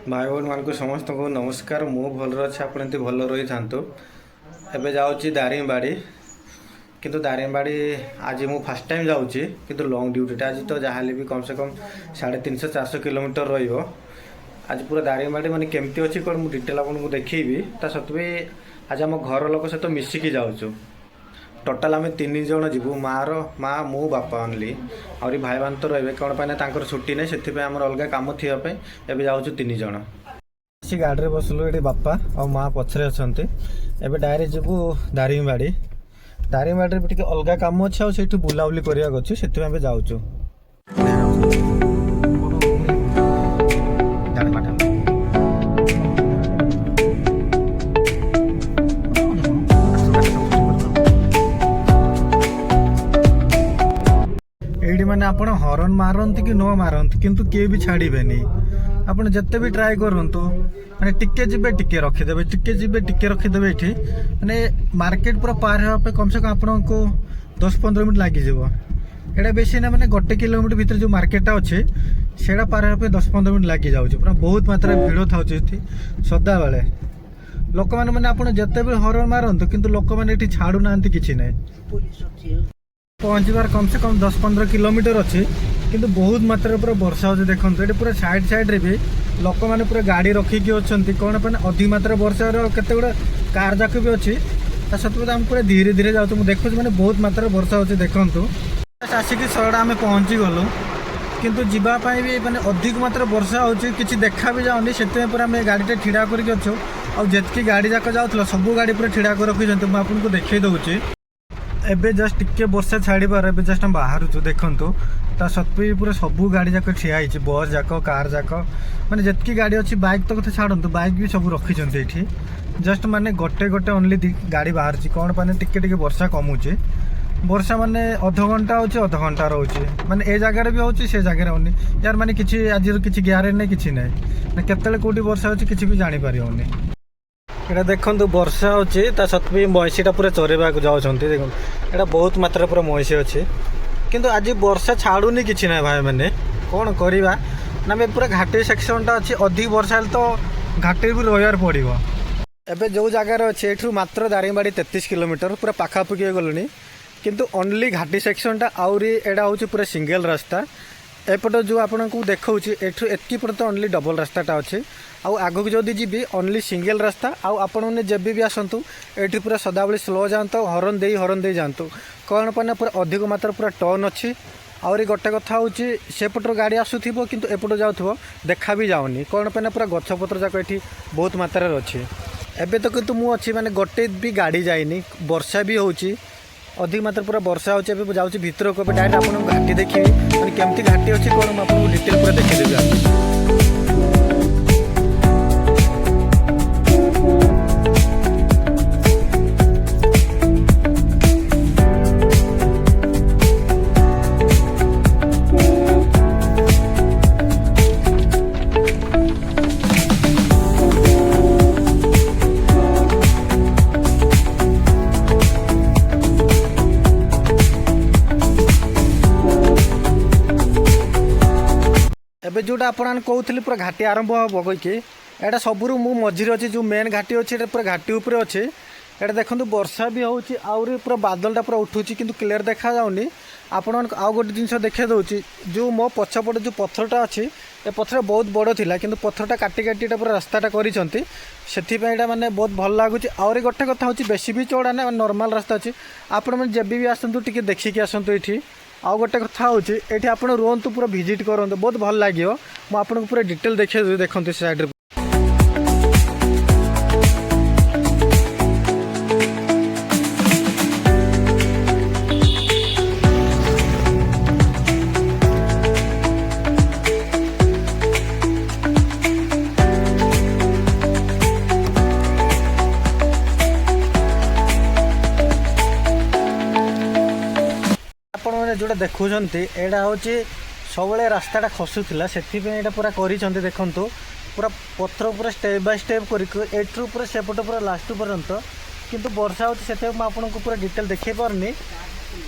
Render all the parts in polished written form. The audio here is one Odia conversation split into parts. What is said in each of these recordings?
भाई भौन मान समस्त को नमस्कार। मु भल अच्छे आप भल रही था। एबे जाऊँगी दारिंगबाड़ी किंतु दारिंगबाड़ी आज मु फास्ट टाइम जाऊँगी किंतु लॉन्ग ड्यूटी आज तो जहाँ भी कम से कम 350-400 किलोमीटर रही। आज पूरा दारिंगबाड़ी माने केमती अच्छी कौन मुझे डिटेल आपको देखी ता सत्वे आज आम घर लोक सहित मिसिकी जाऊँ। टोटाल आम 3 जन जीवु माँ मु बापा ओनली आहरी भाई मान तो रे कौन पाई छुट्टी नहीं से अलग कम थी एवं जाऊँ 3 जन। इसी गाड़ी में बसलु ये बापा और माँ पछरे अच्छा एवं डायरेक्ट जीवु दारिंगबाड़ी। दारिंगबाड़ी भी टे अलग कम अच्छे और से बुलाबुली करने अच्छे से जाऊँ। ये मैंने आप हॉर्न मारती कि न मारती किंतु किए भी छाड़बेनि। आप जिते भी ट्राए करूँ मैंने टिके जीवे टिके रखीदे टिके जीवे टिके रखीदे ये मैंने मार्केट पूरा पार होगा कम से कम आपन को 10-15 मिनट लग ये बेसी ना मैंने 1 किलोमीटर भितर जो मार्केटा अच्छे से पार होगा 10-15 मिनट लग जाऊँगी। पूरा बहुत मात्रा भिड़ था सदा बेले लोक मैंने आप जिते भी हॉर्न मारतु किंतु लोक मैंने छाड़ू ना कि ना पहुँचबार कम से कम 10-15 किलोमीटर अच्छी किंतु बहुत मात्रा पूरा वर्षा हो देखो ये पूरा साइड साइड रे भी लोक मैंने पूरा गाड़ी रखिकी अच्छा कौन पे अधिक मात्रा वर्षा केते गुड़ा कार जाक भी अच्छी सत्वे आम पूरा धीरे धीरे जाऊँ देखो मैंने बहुत मात्रा वर्षा हो देखु आसिक सड़ा आम पहुँची गलु किंतु जीवाई भी मैंने अधिक मात्रा वर्षा हो कि देखा भी जाऊनी से पूरा आम गाड़ी ठिड़ा करके अच्छु और जितकी गाड़ी जाक जाऊँ सब गाड़ी पूरा ठिड़ा कर रखी मुझे आपको देखी दूसरी। एबे जस्ट टिके वर्षा छाड़बार एबे जस्ट हम बाहर देखु ता सत्वे पूरा सबू गाड़ी जाक ठिया बस जाक कार जाक माने जितकी गाड़ी अच्छी बाइक तो कथा छाड़ू बाइक भी सब रखी ये जस्ट माने गोटे गोटे ओनली गाड़ी बाहर कौन पाने टिके वर्षा कमुचे वर्षा माने अध घंटा हो अध घंटा रोचे माने ए जगह भी होची से जगह होनी यार माने किछि आज किछि ग्यारेंटी नहीं किछि नहीं केतले कोठी वर्षा होची किछि भी जानि परियोनी। एटा देखो वर्षा होची ता सत्वे महिषीटा पूरा चरेबा जाऊँ देखो एटा बहुत मात्रा पूरा महिषी अच्छे किंतु आज वर्षा छाड़ूनी किछि ना भाई मैंने कौन करवा ना पूरा घाटी सेक्शनटा अच्छी अधिक वर्षा तो घाटी भी रही पड़ो। एबे जो जगार अच्छे ये मात्र दारिंगबाड़ी 33 किलोमीटर पूरा पाखापाखि गलुनी किंतु ओनली घाटी सेक्शनटा आउरी एडा होची पूरा सिंगल रास्ता एपट जो आपन को देखा एतकी पर्यंत ओनली डबल रास्ताटा अच्छे आउ आगक जदि जी ओनली सिंगल रास्ता आउ आपण मैंने जब भी आसतु ये पूरा सदाबली स्लो जातु हॉर्न दे जातु कौन पाने पूरा अधिक मात्रा पूरा टर्न अच्छी आहरी गोटे कथा हूँ सेपटर गाड़ी आसुव किंतु एपट जाऊँ देखा भी जाऊनी कौन पाने पूरा गछपत्र जाक ये बहुत मात्रा अच्छी। एबे तो किंतु मु अच्छी माने गोटे भी गाड़ी जाइनी वर्षा भी होची अधिक मात्रा पूरा वर्षा होची एबे जाऊँ भितर को डायरेक्ट आपन घाटी देखी माने केमती घाटी अच्छी कौन आपको डिटेल पूरा देखीदेवी। एबे जोटा आपन कहते पूरा घाटी आरंभ हम कहीकि एटा सबुरु मु मझिरे अच्छे जो मेन घाटी अच्छे पूरा घाटी उपरे अच्छे एटा देखो वर्षा भी होची आउरी पूरा बादलटा पूरा उठुची किंतु क्लियर देखा जाउनी। आपण आउ गोटे जिनस देखा दूसरी जो मो पछपटे जो पत्थरटा अच्छी ए पत्थर बहुत बड़ थिला किंतु पत्थरटा काटी काटी पूरा रास्ताटा करिसंती सेथिपाई माने बहुत भल लागुची। आउरी गोटे कथा होची बेसी भी चौड़ा ना नॉर्मल रास्ता अच्छी आपण मैंने जब भी आसतु टिके देखिकी आसतु ये आउ गोटे कथा होची एठी आपण रुहतु पूरा विजिट करंतु बहुत भल लागियो मु आपनको पूरा डिटेल देखिए देखंतु साइड रे। जोटा देखुं एटा हूँ सब रास्ताटा खसुला से पूरा कर देखु पूरा पत्थर पूरा स्टेप बाय स्टेप करठू पूरा सेपट पूरा लास्ट पर्यंत किंतु वर्षा होती से आपको पूरा डिटेल देखे पारनी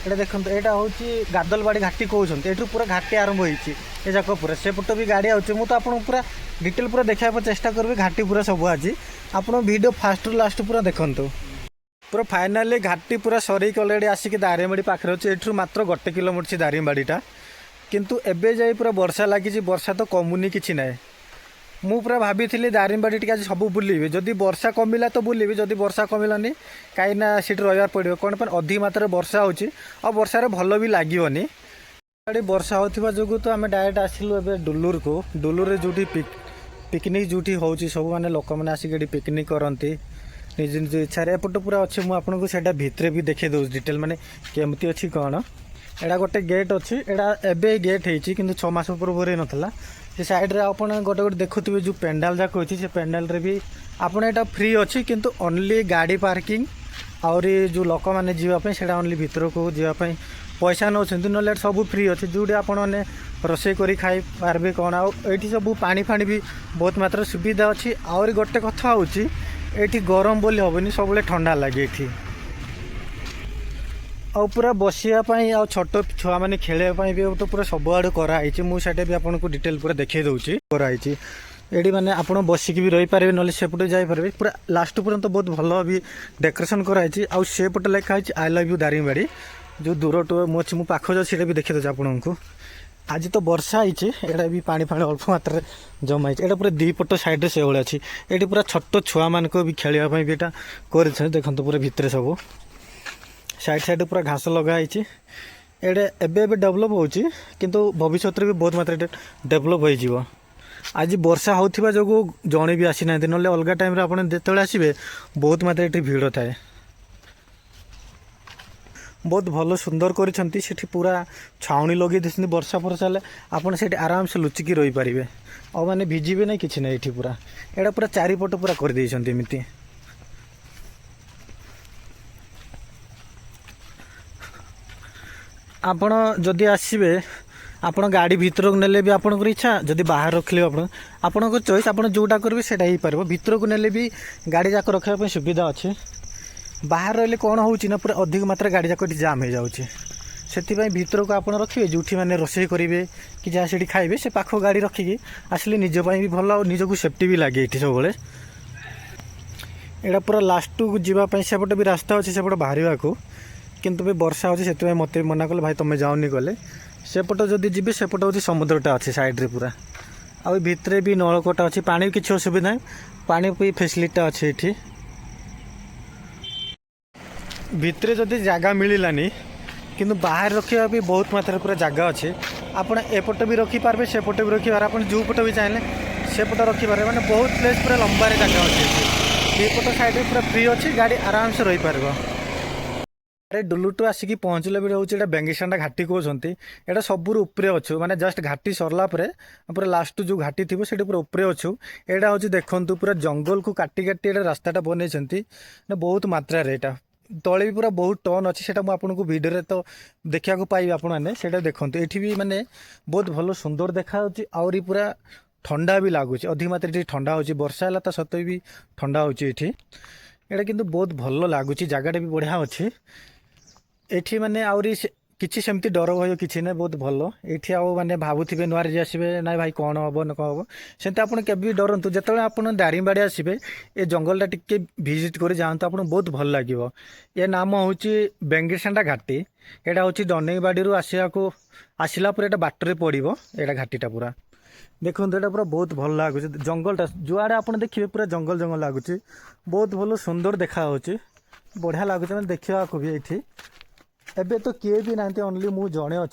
এটা দেখুন এটা হচ্ছে গাଦলবাড়ি ঘାଟି କହୁଛନ୍ତି ଏଠୁ ପୁରା ଘାଟି ଆରମ୍ଭ ହେଇଛି ଏ ଯାକ ପୁରା ସେପଟ ବି ଗାଡ଼ି ଆଉଛି ମୁଁ ତ ଆପଣଙ୍କୁ ପୁରା ଡିଟେଲ ପୁରା ଦେଖାଇବା ପାଇଁ ଚେଷ୍ଟା କରିବି ଘାଟି ପୁରା ସବୁ ଆଜି ଆପଣ ଭିଡ଼ିଓ ଫାଷ୍ଟରୁ ଲାଷ୍ଟ ପୁରା ଦେଖନ୍ତୁ ପୁରା ଫାଇନାଲି ଘାଟି ପୁରା ସରିକି ଅଲରେଡ଼ି ଆସିକି ଦାରିଙ୍ଗବାଡ଼ି ପାଖରେ ଅଛି ଏଠୁ ମାତ୍ର 1 କିଲୋମିଟର ଅଛି ଦାରିଙ୍ଗବାଡ଼ିଟା କିନ୍ତୁ ଏବେ ଯାଇ ପୁରା ବର୍ଷା ଲାଗିଛି ବର୍ଷା ତ କମୁନି କିଛି ନାହିଁ ମୁଁ ପୁରା ଭାବିଥିଲି ଦାରିଙ୍ଗବାଡ଼ି ଟିକେ ଆଜି ସବୁ ବୁଲିବି ଯଦି ବର୍ଷା କମିଲା ତ ବୁଲିବି ଯଦି ବର୍ଷା କମିଲାନି କାହିଁକିନା ସେଠି ରହିବାକୁ ପଡ଼ିବ କ'ଣ ପାଇଁ ଅଧିକ ମାତ୍ରାରେ ବର୍ଷା ହେଉଛି ଆଉ ବର୍ଷାରେ ଭଲ ବି ଲାଗିବନି ଏଠି ବର୍ଷା ହେଉଥିବା ଯୋଗୁଁ ତ ଆମେ ଡାଇରେକ୍ଟ ଆସିଲୁ ଏବେ ଡୁଲୁରକୁ ଡୁଲୁରରେ ଯେଉଁଠି ପିକନିକ୍ ଯେଉଁଠି ହେଉଛି ସବୁମାନେ ଲୋକମାନେ ଆସିକି ଏଠି ପିକନିକ୍ କରନ୍ତି ନିଜ ନିଜ ଇଚ୍ଛାରେ ଏପଟ ପୁରା ଅଛି ମୁଁ ଆପଣଙ୍କୁ ସେଇଟା ଭିତରେ ବି ଦେଖାଇ ଦେଉଛି ଡିଟେଲ ମାନେ କେମିତି ଅଛି କ'ଣ ଏଇଟା ଗୋଟେ ଗେଟ୍ ଅଛି ଏଇଟା ଏବେ ଗେଟ୍ ହେଇଛି କିନ୍ତୁ 6 ମାସ ପୂର୍ବରୁ ହେଇନଥିଲା ସେ ସାଇଡ଼୍ରେ ଆପଣ ଗୋଟେ ଗୋଟେ ଦେଖୁଥିବେ ଯେଉଁ ପେଣ୍ଡାଲ ଯାକ ଅଛି ସେ ପେଣ୍ଡାଲରେ ବି ଆପଣ ଏଇଟା ଫ୍ରି ଅଛି କିନ୍ତୁ ଓନ୍ଲି ଗାଡ଼ି ପାର୍କିଂ ଆହୁରି ଯେଉଁ ଲୋକମାନେ ଯିବା ପାଇଁ ସେଇଟା ଓନ୍ଲି ଭିତରକୁ ଯିବା ପାଇଁ ପଇସା ନେଉଛନ୍ତି ନହେଲେ ସବୁ ଫ୍ରି ଅଛି ଯେଉଁଠି ଆପଣମାନେ ରୋଷେଇ କରି ଖାଇପାରିବେ କ'ଣ ଆଉ ଏଇଠି ସବୁ ପାଣି ଫାଣି ବି ବହୁତ ମାତ୍ରାରେ ସୁବିଧା ଅଛି ଆହୁରି ଗୋଟେ କଥା ହେଉଛି ଏଇଠି ଗରମ ବୋଲି ହେବନି ସବୁବେଳେ ଥଣ୍ଡା ଲାଗେ ଏଠି ଆଉ ପୁରା ବସିବା ପାଇଁ ଆଉ ଛୋଟ ଛୁଆମାନେ ଖେଳିବା ପାଇଁ ବି ତ ପୁରା ସବୁଆଡ଼ୁ କରାହେଇଛି ମୁଁ ସେଇଟା ବି ଆପଣଙ୍କୁ ଡିଟେଲ ପୁରା ଦେଖାଇ ଦେଉଛି କରାହେଇଛି ଏଠି ମାନେ ଆପଣ ବସିକି ବି ରହିପାରିବେ ନହେଲେ ସେପଟେ ଯାଇପାରିବେ ପୁରା ଲାଷ୍ଟ ପର୍ଯ୍ୟନ୍ତ ବହୁତ ଭଲ ବି ଡେକୋରେସନ୍ କରାହେଇଛି ଆଉ ସେପଟେ ଲେଖା ହେଇଛି ଆଇ ଲଭ୍ ୟୁ ଦାରିଙ୍ଗବାଡ଼ି ଯେଉଁ ଦୂରଠୁ ମୁଁ ଅଛି ମୁଁ ପାଖ ଯାଉଛି ସେଇଟା ବି ଦେଖାଇ ଦେଉଛି ଆପଣଙ୍କୁ ଆଜି ତ ବର୍ଷା ହେଇଛି ଏଇଟା ବି ପାଣି ଫାଣି ଅଳ୍ପ ମାତ୍ରାରେ ଜମା ହେଇଛି ଏଇଟା ପୁରା ଦୁଇ ପଟ ସାଇଡ଼୍ରେ ସେଇଭଳିଆ ଅଛି ଏଠି ପୁରା ଛୋଟ ଛୁଆମାନଙ୍କୁ ବି ଖେଳିବା ପାଇଁ ବି ଏଇଟା କରିଛନ୍ତି ଦେଖନ୍ତୁ ପୁରା ଭିତରେ ସବୁ ସାଇଡ଼୍ ସାଇଡ଼୍ ପୁରା ଘାସ ଲଗା ହେଇଛି ଏଇଟା ଏବେ ଏବେ ଡେଭଲପ୍ ହେଉଛି କିନ୍ତୁ ଭବିଷ୍ୟତରେ ବି ବହୁତ ମାତ୍ରାରେ ଡେଭଲପ୍ ହୋଇଯିବ ଆଜି ବର୍ଷା ହେଉଥିବା ଯୋଗୁଁ ଜଣେ ବି ଆସିନାହାନ୍ତି ନହେଲେ ଅଲଗା ଟାଇମ୍ରେ ଆପଣ ଯେତେବେଳେ ଆସିବେ ବହୁତ ମାତ୍ରାରେ ଏଠି ଭିଡ଼ ଥାଏ ବହୁତ ଭଲ ସୁନ୍ଦର କରିଛନ୍ତି ସେଠି ପୁରା ଛାଉଣି ଲଗାଇ ଦେଇଛନ୍ତି ବର୍ଷା ଫର୍ଷା ହେଲେ ଆପଣ ସେଠି ଆରାମସେ ଲୁଚିକି ରହିପାରିବେ ଆଉ ମାନେ ଭିଜିବେ ନାହିଁ କିଛି ନାହିଁ ଏଠି ପୁରା ଏଇଟା ପୁରା ଚାରିପଟ ପୁରା କରିଦେଇଛନ୍ତି ଏମିତି ଆପଣ ଯଦି ଆସିବେ ଆପଣ ଗାଡ଼ି ଭିତରକୁ ନେଲେ ବି ଆପଣଙ୍କର ଇଚ୍ଛା ଯଦି ବାହାରେ ରଖିଲେ ଆପଣଙ୍କ ଚଏସ୍ ଆପଣ ଯେଉଁଟା କରିବେ ସେଇଟା ହେଇପାରିବ ଭିତରକୁ ନେଲେ ବି ଗାଡ଼ି ଯାକ ରଖିବା ପାଇଁ ସୁବିଧା ଅଛି ବାହାରେ ରହିଲେ କ'ଣ ହେଉଛି ନା ପୁରା ଅଧିକ ମାତ୍ରାରେ ଗାଡ଼ି ଯାକ ଏଠି ଜାମ୍ ହେଇଯାଉଛି ସେଥିପାଇଁ ଭିତରକୁ ଆପଣ ରଖିବେ ଯେଉଁଠି ମାନେ ରୋଷେଇ କରିବେ କି ଯାହା ସେଠି ଖାଇବେ ସେ ପାଖ ଗାଡ଼ି ରଖିକି ଆସିଲେ ନିଜ ପାଇଁ ବି ଭଲ ଆଉ ନିଜକୁ ସେଫ୍ଟି ବି ଲାଗେ ଏଠି ସବୁବେଳେ ଏଇଟା ପୁରା ଲାଷ୍ଟକୁ ଯିବା ପାଇଁ ସେପଟେ ବି ରାସ୍ତା ଅଛି ସେପଟେ ବାହାରିବାକୁ କିନ୍ତୁ ବି ବର୍ଷା ହେଉଛି ସେଥିପାଇଁ ମୋତେ ମନା କଲେ ଭାଇ ତୁମେ ଯାଉନି ଗଲେ ସେପଟ ଯଦି ଯିବେ ସେପଟ ହେଉଛି ସମୁଦ୍ରଟା ଅଛି ସାଇଡ଼୍ରେ ପୁରା ଆଉ ଭିତରେ ବି ନଳକୂଅଟା ଅଛି ପାଣି କିଛି ଅସୁବିଧା ନାହିଁ ପାଣି ବି ଫେସିଲିଟିଟା ଅଛି ଏଠି ଭିତରେ ଯଦି ଜାଗା ମିଳିଲାନି କିନ୍ତୁ ବାହାରେ ରଖିବା ବି ବହୁତ ମାତ୍ରାରେ ପୁରା ଜାଗା ଅଛି ଆପଣ ଏପଟ ବି ରଖିପାରିବେ ସେପଟ ବି ରଖିପାରିବେ ଆପଣ ଯେଉଁ ପଟ ବି ଚାହିଁଲେ ସେପଟ ରଖିପାରିବେ ମାନେ ବହୁତ ପ୍ଲେସ୍ ପୁରା ଲମ୍ବାରେ ଜାଗା ଅଛି ଏଠି ଏପଟ ସାଇଡ଼୍ରେ ପୁରା ଫ୍ରି ଅଛି ଗାଡ଼ି ଆରାମସେ ରହିପାରିବ ଡୁଲୁଟୁ ଆସିକି ପହଞ୍ଚିଲା ବି ହେଉଛି ଏଇଟା ବେଙ୍ଗିସାଣ୍ଡା ଘାଟି କହୁଛନ୍ତି ଏଇଟା ସବୁରୁ ଉପରେ ଅଛୁ ମାନେ ଜଷ୍ଟ ଘାଟି ସରିଲା ପରେ ପୁରା ଲାଷ୍ଟ ଯେଉଁ ଘାଟି ଥିବ ସେଇଠି ପୁରା ଉପରେ ଅଛୁ ଏଇଟା ହେଉଛି ଦେଖନ୍ତୁ ପୁରା ଜଙ୍ଗଲକୁ କାଟି କାଟି ଏଇଟା ରାସ୍ତାଟା ବନେଇଛନ୍ତି ବହୁତ ମାତ୍ରାରେ ଏଇଟା ତଳେ ବି ପୁରା ବହୁତ ଟନ୍ ଅଛି ସେଇଟା ମୁଁ ଆପଣଙ୍କୁ ଭିଡ଼ିଓରେ ତ ଦେଖିବାକୁ ପାଇବି ଆପଣମାନେ ସେଇଟା ଦେଖନ୍ତୁ ଏଠି ବି ମାନେ ବହୁତ ଭଲ ସୁନ୍ଦର ଦେଖାଯାଉଛି ଆହୁରି ପୁରା ଥଣ୍ଡା ବି ଲାଗୁଛି ଅଧିକ ମାତ୍ରାରେ ଏଠି ଥଣ୍ଡା ହେଉଛି ବର୍ଷା ହେଲା ତା ସତ୍ତ୍ୱେ ବି ଥଣ୍ଡା ହେଉଛି ଏଠି ଏଇଟା କିନ୍ତୁ ବହୁତ ଭଲ ଲାଗୁଛି ଜାଗାଟା ବି ବଢ଼ିଆ ଅଛି ଏଠି ମାନେ ଆହୁରି କିଛି ସେମିତି ଡର ଭୟ କିଛି ନାହିଁ ବହୁତ ଭଲ ଏଠି ଆଉ ମାନେ ଭାବୁଥିବେ ନୂଆରେ ଯେ ଆସିବେ ନାଇଁ ଭାଇ କ'ଣ ହେବ ନା କ'ଣ ହେବ ସେମିତି ଆପଣ କେବେ ବି ଡରନ୍ତୁ ଯେତେବେଳେ ଆପଣ ଦାରିଙ୍ଗବାଡ଼ି ଆସିବେ ଏ ଜଙ୍ଗଲଟା ଟିକେ ଭିଜିଟ୍ କରି ଯାଆନ୍ତୁ ଆପଣଙ୍କୁ ବହୁତ ଭଲ ଲାଗିବ ଏ ନାମ ହେଉଛି ବେଙ୍ଗିସାଣ୍ଡା ଘାଟି ଏଇଟା ହେଉଛି ଦନେଇବାଡ଼ିରୁ ଆସିଲା ପରେ ଏଇଟା ବାଟରେ ପଡ଼ିବ ଏଇଟା ଘାଟିଟା ପୁରା ଦେଖନ୍ତୁ ଏଇଟା ପୁରା ବହୁତ ଭଲ ଲାଗୁଛି ଜଙ୍ଗଲଟା ଯୁଆଡ଼େ ଆପଣ ଦେଖିବେ ପୁରା ଜଙ୍ଗଲ ଜଙ୍ଗଲ ଲାଗୁଛି ବହୁତ ଭଲ ସୁନ୍ଦର ଦେଖାଯାଉଛି ବଢ଼ିଆ ଲାଗୁଛି ମାନେ ଦେଖିବାକୁ ବି ଏଇଠି ଏବେ ତ କିଏ ବି ନାହାନ୍ତି ଓନ୍ଲି ମୁଁ ଜଣେ ଅଛି